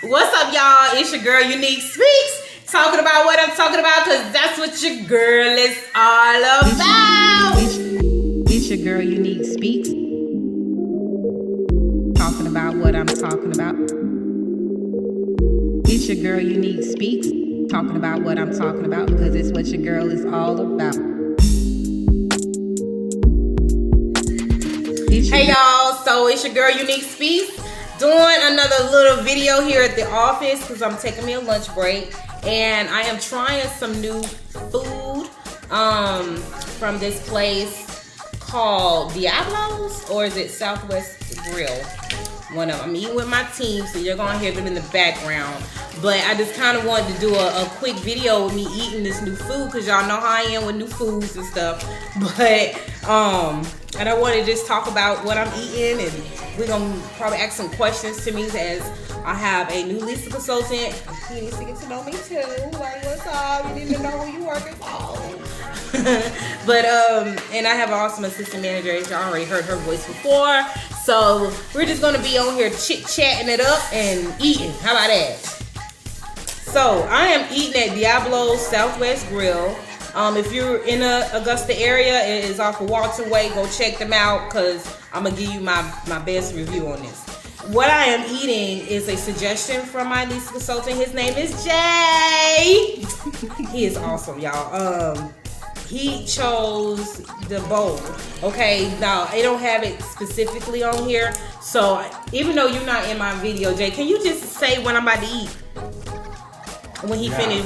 What's up, y'all? It's your girl Uniq Speaks, talking about what I'm talking about, because that's what your girl is all about. It's your girl Uniq Speaks, talking about what I'm talking about. It's your girl Uniq Speaks, talking about what I'm talking about, because it's what your girl is all about. Hey y'all, so it's your girl Uniq Speaks, doing another little video here at the office because I'm taking me a lunch break, and I am trying some new food from this place called Diablos, or is it Southwest Grill? One of them. I'm eating with my team, so you're gonna hear them in the background. But I just kind of wanted to do a quick video of me eating this new food, because y'all know how I am with new foods and stuff. But and I want to just talk about what I'm eating, and we're gonna probably ask some questions to me as I have a new Lisa consultant. He needs to get to know me too. Like, what's up? You need to know who you working for. But and I have an awesome assistant manager. Y'all already heard her voice before. So we're just gonna be on here chit-chatting it up and eating. How about that? So I am eating at Diablos Southwest Grill. If you're in the Augusta area, it is off of Walton Way. Go check them out, because I'm gonna give you my best review on this. What I am eating is a suggestion from my Lisa consultant. His name is Jay. He is awesome, y'all. He chose the bowl. Okay, now they don't have it specifically on here. So even though you're not in my video, Jay, can you just say when I'm about to eat? When he finished,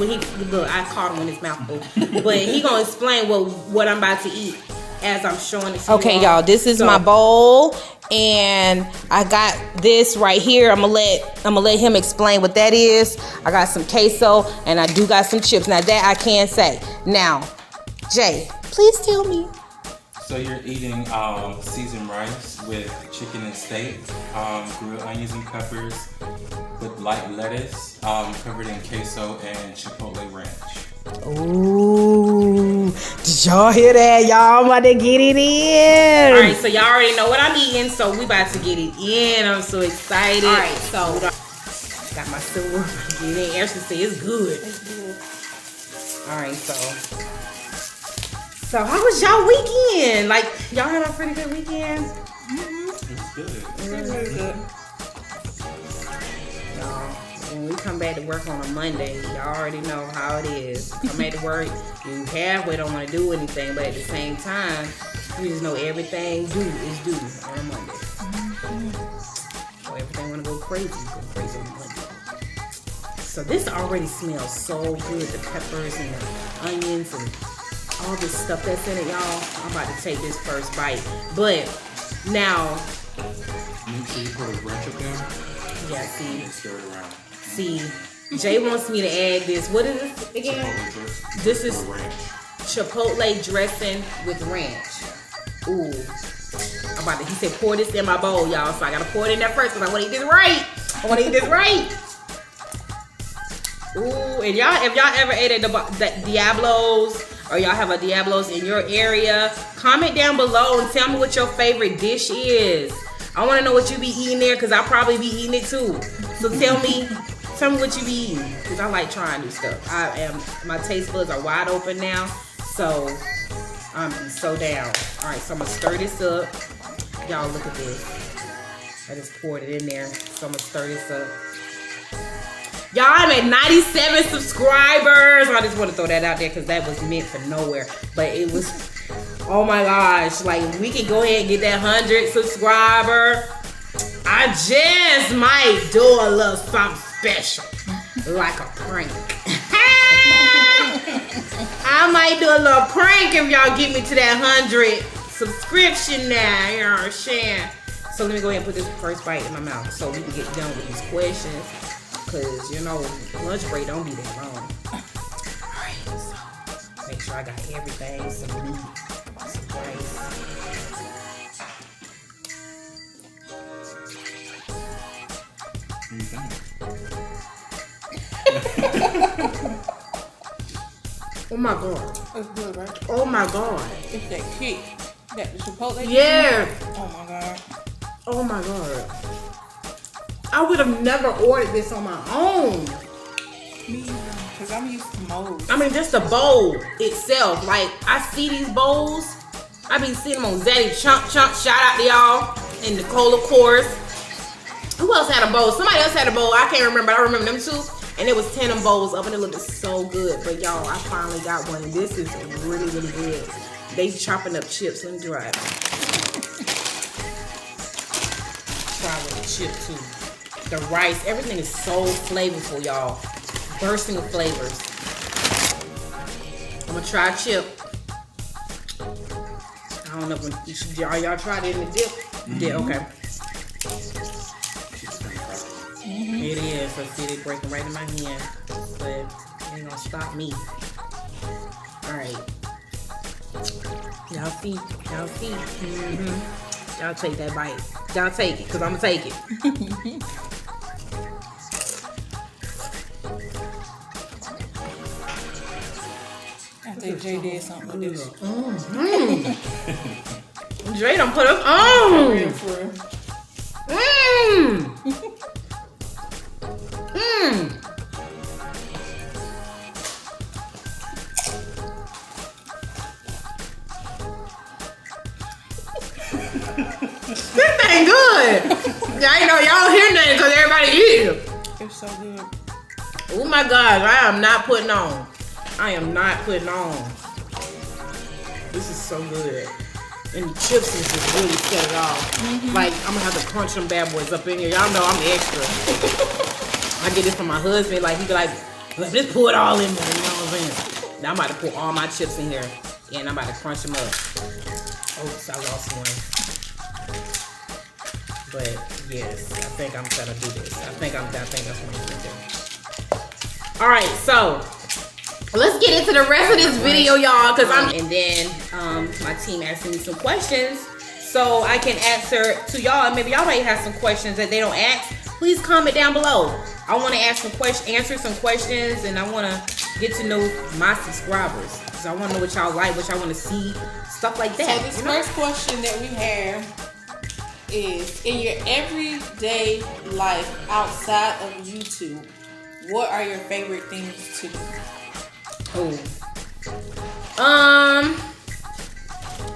look, I caught him with his mouth full. But he gonna explain what I'm about to eat as I'm showing it. Okay, y'all, this is my bowl, and I got this right here. I'm gonna let him explain what that is. I got some queso, and I do got some chips. Now that I can say. Now, Jay, please tell me. So you're eating seasoned rice with chicken and steak, grilled onions and peppers, with light lettuce, covered in queso and chipotle ranch. Ooh, did y'all hear that? Y'all about to get it in. All right, so y'all already know what I'm eating, so we about to get it in. I'm so excited. All right, so got my silver. Get in. Ashley say it's good. It's good. All right, so how was y'all weekend? Like, y'all had a pretty good weekend? Mm-hmm. It's good. Really good. When we come back to work on a Monday, y'all already know how it is. Come back to work, you halfway don't want to do anything, but at the same time, you just know everything due is due on a Monday. Mm-hmm. So everything want to go crazy on Monday. So this already smells so good, the peppers and the onions and all this stuff that's in it, y'all. I'm about to take this first bite. But now, make sure you put a ranch up there. Yeah, see. Stir it around. See, Jay wants me to add this. What is this again? This is chipotle dressing with ranch. Ooh. He said pour this in my bowl, y'all. So I gotta pour it in there first, because I wanna eat this right. Ooh, and if y'all ever ate at the Diablos, or y'all have a Diablos in your area, comment down below and tell me what your favorite dish is. I want to know what you be eating there, because I'll probably be eating it too. So tell me what you be eating, because I like trying new stuff. My taste buds are wide open now, so I'm so down. All right, so I'm gonna stir this up. Y'all look at this. I just poured it in there, so I'm gonna stir this up. Y'all, I'm at 97 subscribers. I just want to throw that out there, because that was meant for nowhere. But it was, oh my gosh. Like, we can go ahead and get that 100 subscriber. I just might do a little something special. Like a prank. I might do a little prank if y'all get me to that 100 subscription now. You know what I'm saying? So let me go ahead and put this first bite in my mouth, so we can get done with these questions. Because, you know, lunch break don't be that long. Alright, so make sure I got everything. Some meat, some rice. Oh my god. It's good, right? Oh my god. It's that kick. That the chipotle. Yeah. Oh my god. Oh my god. I would have never ordered this on my own. Me either, because I'm used to molds. I mean, just the bowl itself. Like, I see these bowls. I be seeing them on Zaddy Chunk. Shout out to y'all. And Nicole, of course. Who else had a bowl? Somebody else had a bowl. I can't remember. I remember them two. And it was 10 of them bowls up, and it looked so good. But y'all, I finally got one, and this is really, really good. They chopping up chips. Let me try it. Try with the chip too. The rice, everything is so flavorful, y'all. Bursting with flavors. I'm gonna try a chip. I don't know if y'all tried it in the dip. Yeah, okay. It is. So see, they breaking right in my hand, but it ain't gonna stop me. All right. Y'all see? Y'all take that bite. Y'all take it, cause I'm gonna take it. I think Jay did something with this. Dre done put up on. For real. This ain't good. I know y'all hear nothing because everybody eat. It's so good. Oh my God, I am not putting on. I am not putting on. This is so good. And the chips is just really set it off. Like, I'm gonna have to crunch them bad boys up in here. Y'all know I'm extra. I get this from my husband. Like, he be like, just pour it all in there. You know what I'm saying? Now I'm about to pour all my chips in here. And I'm about to crunch them up. Oops, I lost one. But yes, I think I'm gonna do this. I think that's what I'm gonna do. All right, so let's get into the rest of this video, y'all. And then my team asked me some questions, so I can answer to y'all. And maybe y'all might have some questions that they don't ask. Please comment down below. I want to answer some questions, and I want to get to know my subscribers. So I want to know what y'all like, what y'all want to see, stuff like that. So this first question that we have is, in your everyday life outside of YouTube, what are your favorite things to do?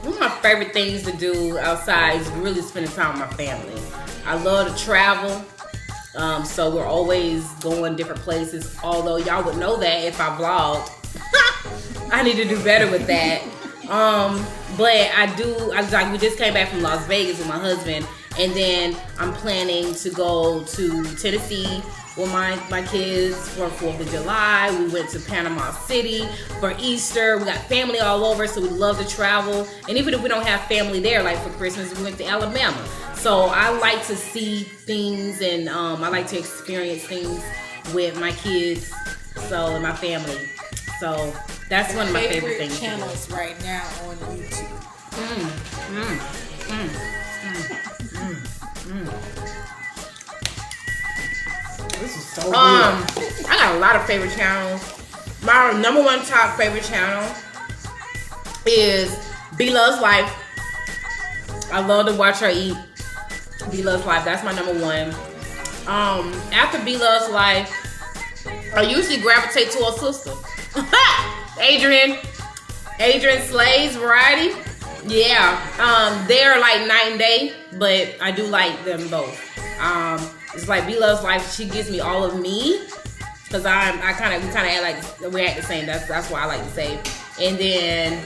One of my favorite things to do outside is really spending time with my family. I love to travel. So we're always going different places. Although y'all would know that if I vlogged. I need to do better with that. But we just came back from Las Vegas with my husband, and then I'm planning to go to Tennessee with my kids for 4th of July. We went to Panama City for Easter. We got family all over, so we love to travel. And even if we don't have family there, like for Christmas, we went to Alabama. So I like to see things, and I like to experience things with my kids, and my family. So that's one of my favorite things. Channels right now on YouTube. This is so good. I got a lot of favorite channels. My number one top favorite channel is B Loves Life. I love to watch her eat. B Loves Life. That's my number one. After B Loves Life, I usually gravitate to her sister. Adrian Slay's Variety. Yeah. They're like night and day, but I do like them both. It's like B Loves Life. She gives me all of me, because we kind of act like we act the same. That's what I like to say. And then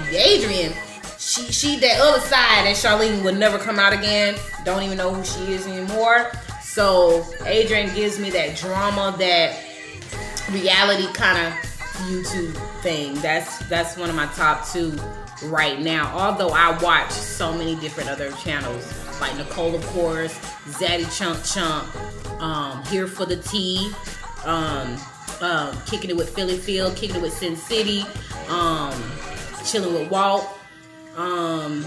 Adrian, she that other side that Charlene would never come out again. Don't even know who she is anymore. So Adrian gives me that drama, that reality kind of YouTube thing. That's one of my top two right now. Although I watch so many different other channels, like Nicole, of course, Zaddy Chunk, Here for the Tea, Kicking It with Philly Phil, Kicking It with Sin City, Chilling with Walt.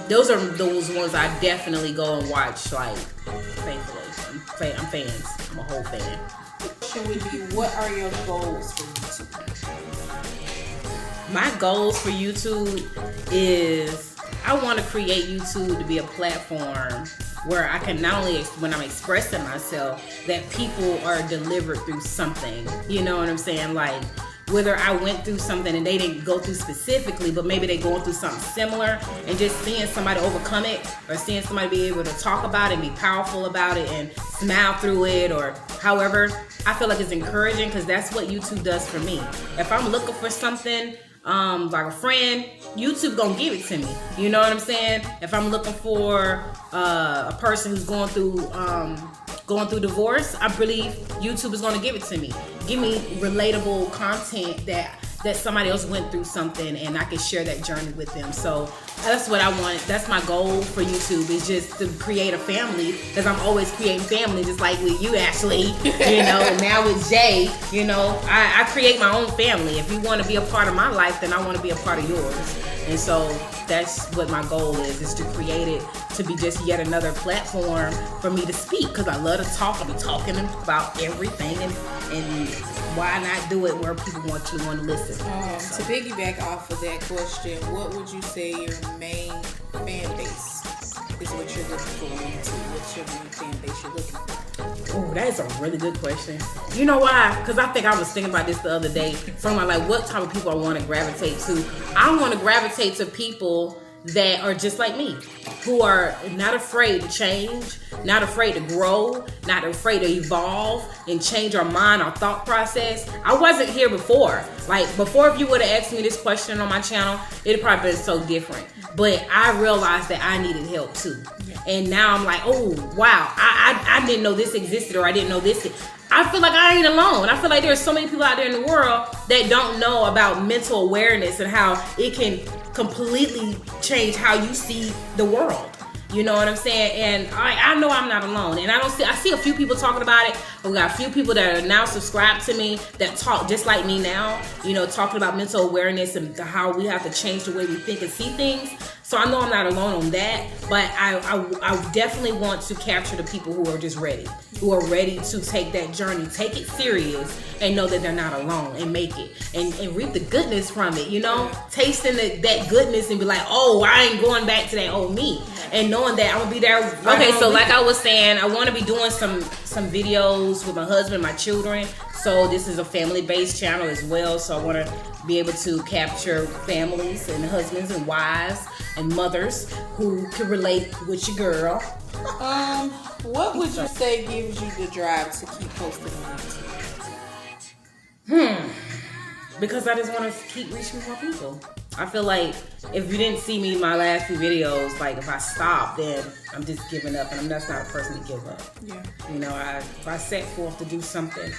Those are those ones I definitely go and watch, like, faithfully. I'm fans. I'm a whole fan. Question would be, what are your goals for YouTube? My goals for YouTube is I want to create YouTube to be a platform where I can not only, when I'm expressing myself, that people are delivered through something. You know what I'm saying? Like, whether I went through something and they didn't go through specifically, but maybe they going through something similar, and just seeing somebody overcome it, or seeing somebody be able to talk about it and be powerful about it and smile through it, or however, I feel like it's encouraging, because that's what YouTube does for me. If I'm looking for something, like a friend, YouTube gonna give it to me. You know what I'm saying? If I'm looking for a person who's going through divorce, I believe YouTube is gonna give it to me. Give me relatable content that somebody else went through something, and I can share that journey with them. So that's what I want. That's my goal for YouTube, is just to create a family, because I'm always creating family, just like with you, Ashley, you know, and now with Jay, you know, I create my own family. If you want to be a part of my life, then I want to be a part of yours. And so that's what my goal is to create it to be just yet another platform for me to speak, because I love to talk. I'll be talking about everything, and why not do it where people want to listen. To piggyback off of that question, what would you say your main fan base is? What you're looking for on YouTube? What's your main fan base you're looking for? Oh, that is a really good question. You know why? Because I think I was thinking about this the other day. From like, what type of people I want to gravitate to. I want to gravitate to people that are just like me, who are not afraid to change, not afraid to grow, not afraid to evolve and change our mind, our thought process. I wasn't here before. Like, before, if you would have asked me this question on my channel, it'd probably been so different. But I realized that I needed help too. And now I'm like, oh, wow, I didn't know this existed, or I didn't know this. I feel like I ain't alone. I feel like there's so many people out there in the world that don't know about mental awareness and how it can completely change how you see the world. You know what I'm saying? And I know I'm not alone. And I see a few people talking about it. We got a few people that are now subscribed to me that talk just like me now, you know, talking about mental awareness and how we have to change the way we think and see things. So I know I'm not alone on that, but I definitely want to capture the people who are just ready, who are ready to take that journey, take it serious, and know that they're not alone, and make it, and reap the goodness from it, you know, tasting that goodness and be like, oh, I ain't going back to that old me, and knowing that I'm gonna be there. Okay, so like I was saying, I want to be doing some videos with my husband, my children. So this is a family-based channel as well. So I want to be able to capture families and husbands and wives and mothers who can relate with your girl. What would you say gives you the drive to keep posting on YouTube? Because I just want to keep reaching more people. I feel like if you didn't see me in my last few videos, like if I stop, then I'm just giving up, and that's not a person to give up. Yeah. You know, if I set forth to do something,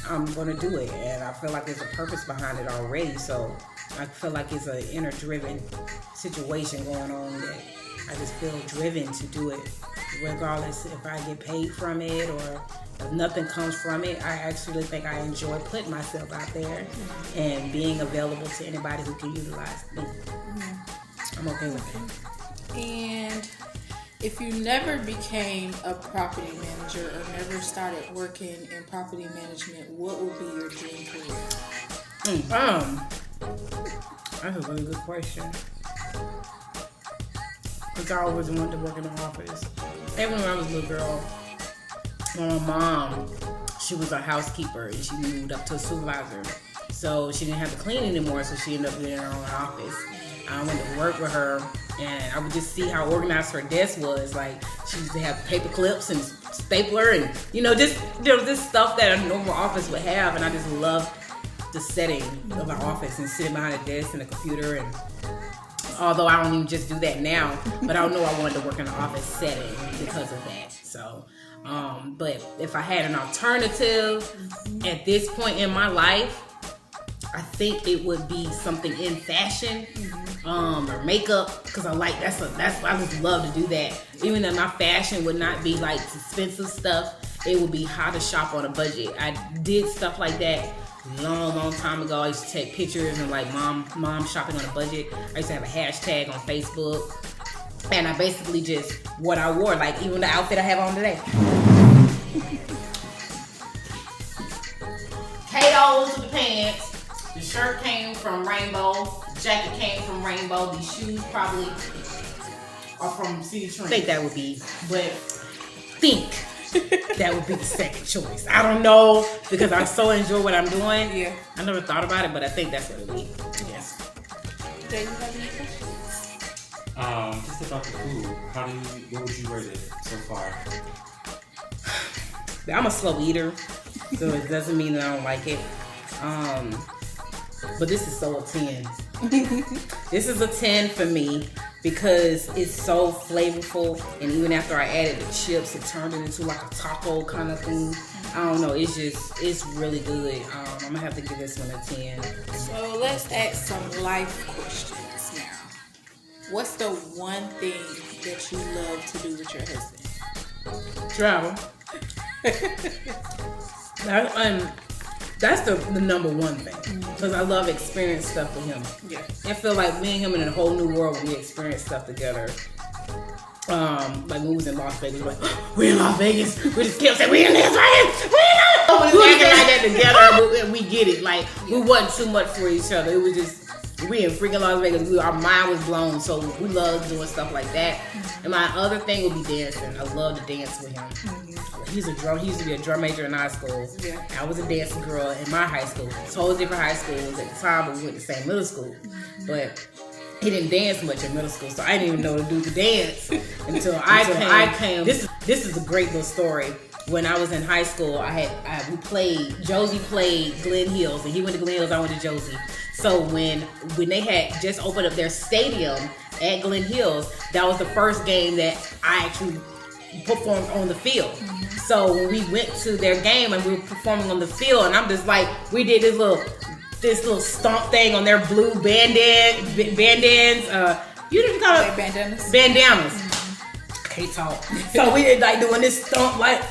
I'm gonna do it, and I feel like there's a purpose behind it already. So I feel like it's an inner driven situation going on that I just feel driven to do it, regardless if I get paid from it or if nothing comes from it. I actually think I enjoy putting myself out there and being available to anybody who can utilize me. I'm okay with it. And if you never became a property manager or never started working in property management, what would be your dream career? That's a really good question. Because I always wanted to work in the office. Even when I was a little girl, my mom, she was a housekeeper and she moved up to a supervisor. So she didn't have to clean anymore, so she ended up getting her own office. I went to work with her, and I would just see how organized her desk was. Like, she used to have paper clips and stapler and, just stuff that a normal office would have. And I just loved the setting of my office and sitting behind a desk and a computer. And although I don't even just do that now, but I know I wanted to work in an office setting because of that. So, but if I had an alternative at this point in my life, I think it would be something in fashion, or makeup, because I just love to do that. Even though my fashion would not be like expensive stuff, it would be how to shop on a budget. I did stuff like that long time ago. I used to take pictures and like mom shopping on a budget. I used to have a hashtag on Facebook, and I basically just what I wore, like even the outfit I have on today. Kato's with the pants. The shirt came from Rainbow. The jacket came from Rainbow. These shoes probably are from City Trend. I think that would be. But think that would be the second choice. I don't know because I so enjoy what I'm doing. Yeah. I never thought about it, but I think that's what it would be. Yes. Jay, you have any questions? Just about the food. What would you rate it so far? I'm a slow eater, so it doesn't mean that I don't like it. But this is so a 10. This is a 10 for me because it's so flavorful, and even after I added the chips, it turned it into like a taco kind of thing. I don't know, it's really good. I'm gonna have to give this one a 10. So let's ask some life questions now. What's the one thing that you love to do with your husband? Travel. That's the number one thing, because I love experiencing stuff with him. Yeah. I feel like me and him in a whole new world when we experience stuff together. Like when we was in Las Vegas, we're like, we're in Las Vegas. We just kept saying, we in Las Vegas. We was acting like that together, and we get it. Like we wasn't too much for each other. It was just we in freaking Las Vegas. Our mind was blown, so we love doing stuff like that. And my other thing would be dancing. I love to dance with him. He used to be a drum major in high school. Yeah. I was a dancing girl in my high school. Totally different high schools at the time, but we went to the same middle school. But he didn't dance much in middle school, so I didn't even know the dude could dance until I came. This is a great little story. When I was in high school, Josie played Glen Hills, and he went to Glen Hills, I went to Josie. So when they had just opened up their stadium at Glen Hills, that was the first game that I actually performed on the field. So when we went to their game and we were performing on the field, and I'm just like, we did this little stomp thing on their blue bandanas. You didn't call it bandanas? Bandanas. I can't talk. So we did like doing this stomp like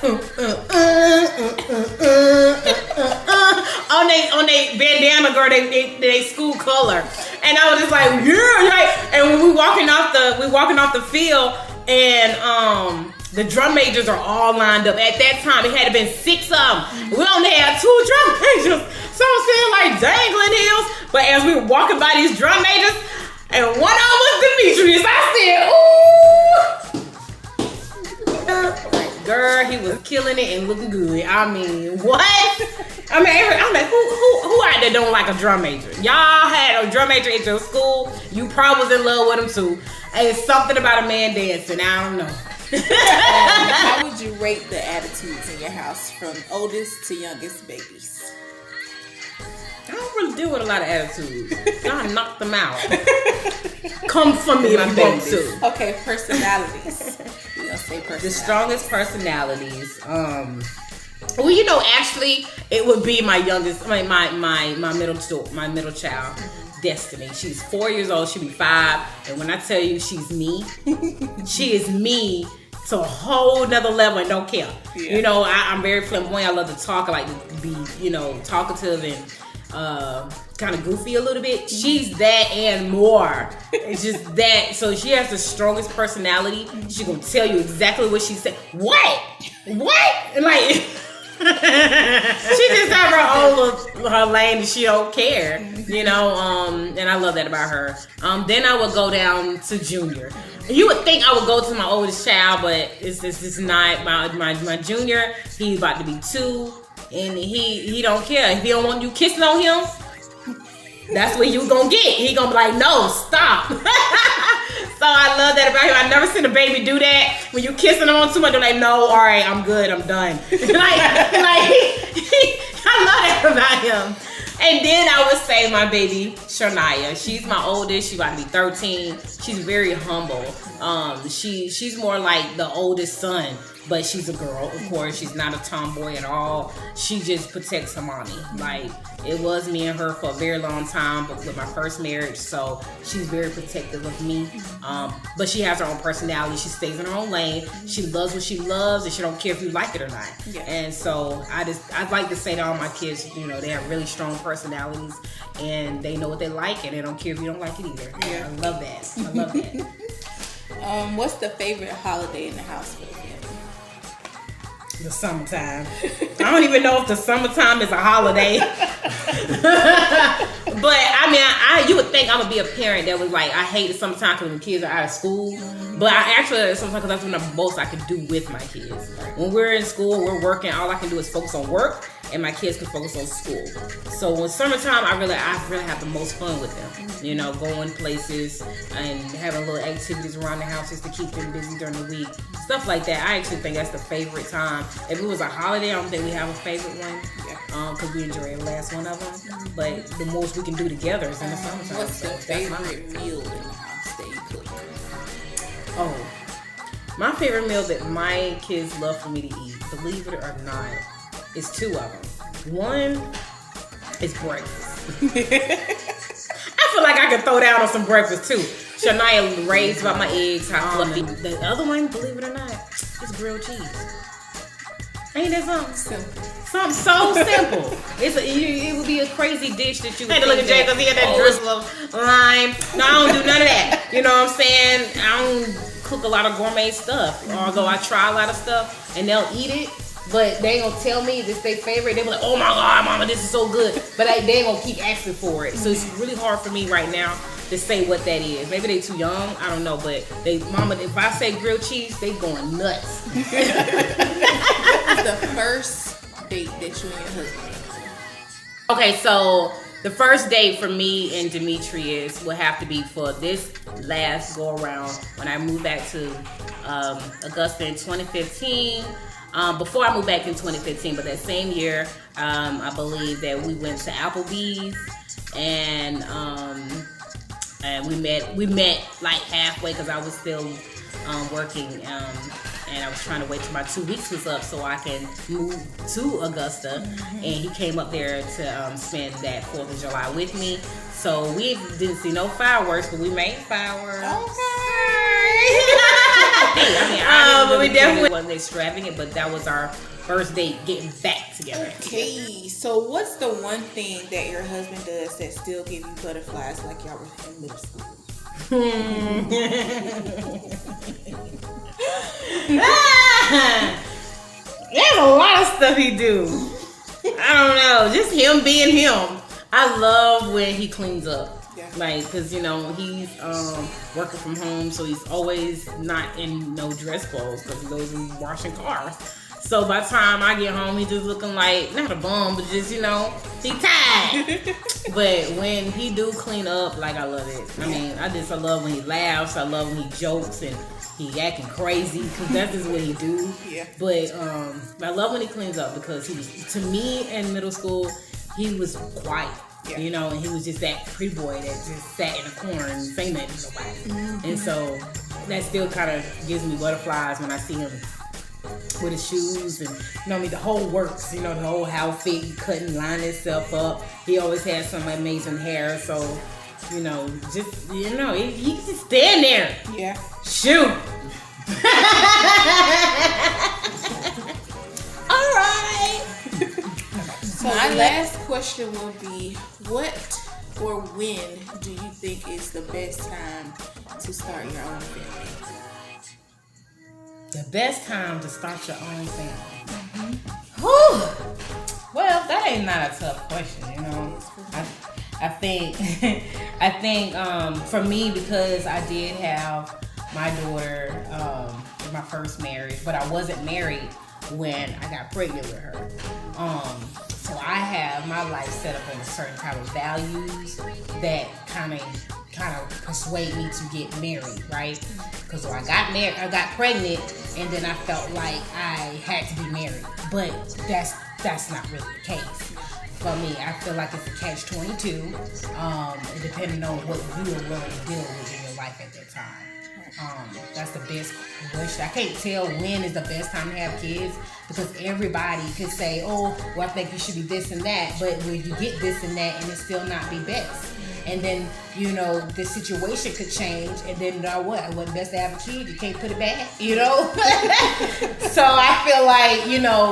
on they bandana, girl, they school color, and I was just like, yeah, like. And when we walking off the field, and the drum majors are all lined up. At that time, it had to been 6 of them. We only had 2 drum majors. So I'm saying like dangling heels. But as we were walking by these drum majors, and one of them was Demetrius, I said, ooh. Girl, he was killing it and looking good. I mean, what? I'm like, who out there don't like a drum major? Y'all had a drum major at your school. You probably was in love with him too. And it's something about a man dancing. I don't know. How would you rate the attitudes in your house from oldest to youngest babies? I don't really deal with a lot of attitudes. I knock them out. Come for me if you want to. Okay, personalities. We're gonna say personalities. The strongest personalities. Well, actually, it would be my youngest, my middle child, Destiny. She's 4 years old. She'll be 5, and when I tell you she's me, she is me to a whole nother level and don't care. Yeah. I'm very flamboyant. I love to talk. I like to be, talkative and kind of goofy a little bit. She's that and more. It's just that. So she has the strongest personality. She's gonna tell you exactly what she said. What? Like. She just have her lane and she don't care, and I love that about her. Then I would go down to Junior. You would think I would go to my oldest child, but it's not. My Junior, he's about to be 2, and he don't care. If he don't want you kissing on him, that's what you gonna get. He gonna be like, no, stop. So I love that about him. I've never seen a baby do that. When you kissing them on too much, they're like, no, all right, I'm good, I'm done. I love that about him. And then I would say my baby, Shania. She's my oldest. She's about to be 13. She's very humble. She's more like the oldest son, but she's a girl, of course. She's not a tomboy at all. She just protects her mommy. Like, it was me and her for a very long time, but with my first marriage, so she's very protective of me. But she has her own personality. She stays in her own lane. She loves what she loves, and she don't care if you like it or not. Yeah. And so I'd like to say to all my kids, they have really strong personalities, and they know what they like, and they don't care if you don't like it either. Yeah. I love that. What's the favorite holiday in the house for you? The summertime. I don't even know if the summertime is a holiday. But I mean, you would think I'm gonna be a parent that was like, I hate it sometimes when the kids are out of school. But I actually sometimes, because that's when the most I can do with my kids. When we're in school, we're working. All I can do is focus on work, and my kids can focus on school. So when summertime, I really have the most fun with them. You know, going places and having little activities around the house just to keep them busy during the week, stuff like that. I actually think that's the favorite time. If it was a holiday, I don't think we have a favorite one, because we enjoy the last one of them. But the most we can do together is in the summertime. What's the favorite meal in the house that you cook? Oh, my favorite meal that my kids love for me to eat, believe it or not, is two of them. One is breakfast. I feel like I could throw down on some breakfast too. Shania raves about my eggs, how fluffy. The other one, believe it or not, is grilled cheese. Ain't that something? Simple. Something so simple. It would be a crazy dish that you would. I had to look at Jay because he had that drizzle of lime. No, I don't do none of that. You know what I'm saying? I don't cook a lot of gourmet stuff. Although I try a lot of stuff and they'll eat it, but they ain't gonna tell me this their favorite. They be like, oh my God, mama, this is so good. But they ain't gonna keep asking for it. So it's really hard for me right now to say what that is. Maybe they too young, I don't know, but mama, if I say grilled cheese, they going nuts. The first date that you and your husband had? Okay, so the first date for me and Demetrius will have to be for this last go around when I moved back to Augusta in 2015. Before I moved back in 2015, but that same year, I believe that we went to Applebee's and we met like halfway because I was still working. And I was trying to wait till my 2 weeks was up so I can move to Augusta. And he came up there to spend that 4th of July with me. So we didn't see no fireworks, but we made fireworks. Okay. But we definitely wasn't extravagant, but that was our first date getting back together. Okay, so what's the one thing that your husband does that still give you butterflies like y'all were in middle school? There's a lot of stuff he do. I don't know, just him being him. I love when he cleans up. Yeah. Like, cause you know he's working from home, so he's always not in no dress clothes because he goes and washing cars. So by the time I get home, he just looking like not a bum, but just he tired. But when he do clean up, like I love it. I mean, I love when he laughs. I love when he jokes and he acting crazy because that's just what he do. Yeah. But I love when he cleans up because he was, to me in middle school, he was quiet. Yeah. You know, and he was just that pretty boy that just sat in a corner and say nothing to nobody. Mm-hmm. And so that still kind of gives me butterflies when I see him with his shoes and the whole works, the whole outfit, he couldn't line himself up. He always had some amazing hair, so he just stand there. Yeah. Shoot. All right. So my last question will be, what or when do you think is the best time to start your own family? The best time to start your own family. Mm-hmm. Whew. Well, that ain't not a tough question, I think for me, because I did have my daughter in my first marriage, but I wasn't married when I got pregnant with her. So I have my life set up on a certain type of values that kind of persuade me to get married, right? Because when I got pregnant, and then I felt like I had to be married. But that's not really the case. For me, I feel like it's a catch-22, depending on what you are willing to deal with in your life at that time. That's the best question. I can't tell when is the best time to have kids because everybody could say, oh, well, I think you should be this and that. But when you get this and that and it still not be best. And then, the situation could change. And then, what? It wasn't best to have a kid. You can't put it back, So I feel like,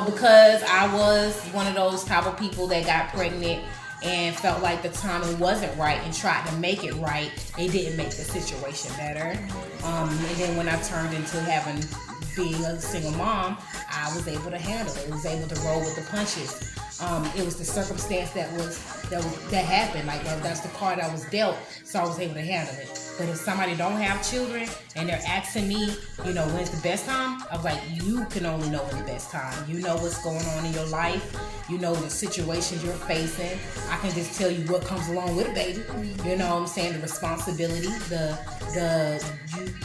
because I was one of those type of people that got pregnant and felt like the timing wasn't right and tried to make it right, it didn't make the situation better. And then when I turned into being a single mom, I was able to handle it. I was able to roll with the punches. It was the circumstance that happened. Like, well, that's the card I was dealt, so I was able to handle it. But if somebody don't have children and they're asking me, you know, when's the best time? I was like, you can only know when the best time. You know what's going on in your life. You know the situations you're facing. I can just tell you what comes along with it, baby. You know what I'm saying? The responsibility, the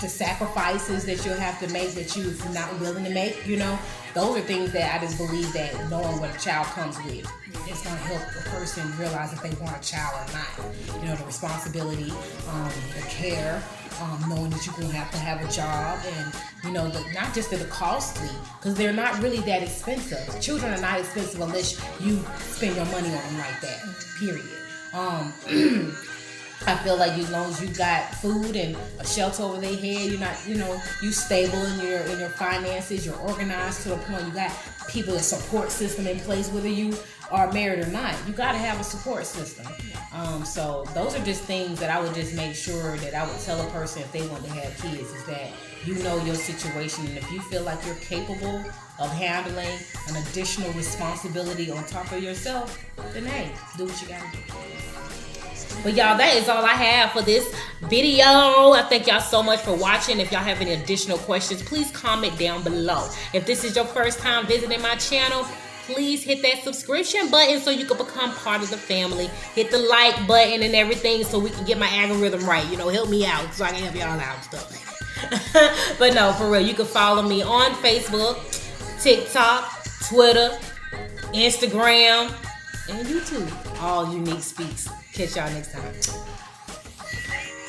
sacrifices that you'll have to make that you're not willing to make, you know. Those are things that I just believe that knowing what a child comes with, it's going to help a person realize if they want a child or not. You know, the responsibility, the care, knowing that you're going to have a job, and, you know, not just the costly, because they're not really that expensive. Children are not expensive unless you spend your money on them like that, period. I feel like as long as you got food and a shelter over their head, you're not, you know, you stable in your finances, you're organized to the point you got people, a support system in place, whether you are married or not. You got to have a support system. So those are just things that I would just make sure that I would tell a person if they want to have kids, is that you know your situation, and if you feel like you're capable of handling an additional responsibility on top of yourself, then hey, do what you got to do. But y'all, that is all I have for this video. I thank y'all so much for watching. If y'all have any additional questions, please comment down below. If this is your first time visiting my channel, please hit that subscription button so you can become part of the family. Hit the like button and everything so we can get my algorithm right. You know, help me out so I can help y'all out and stuff like that. But no, for real, you can follow me on Facebook, TikTok, Twitter, Instagram, and YouTube. All Uniq Speaks. Catch y'all next time.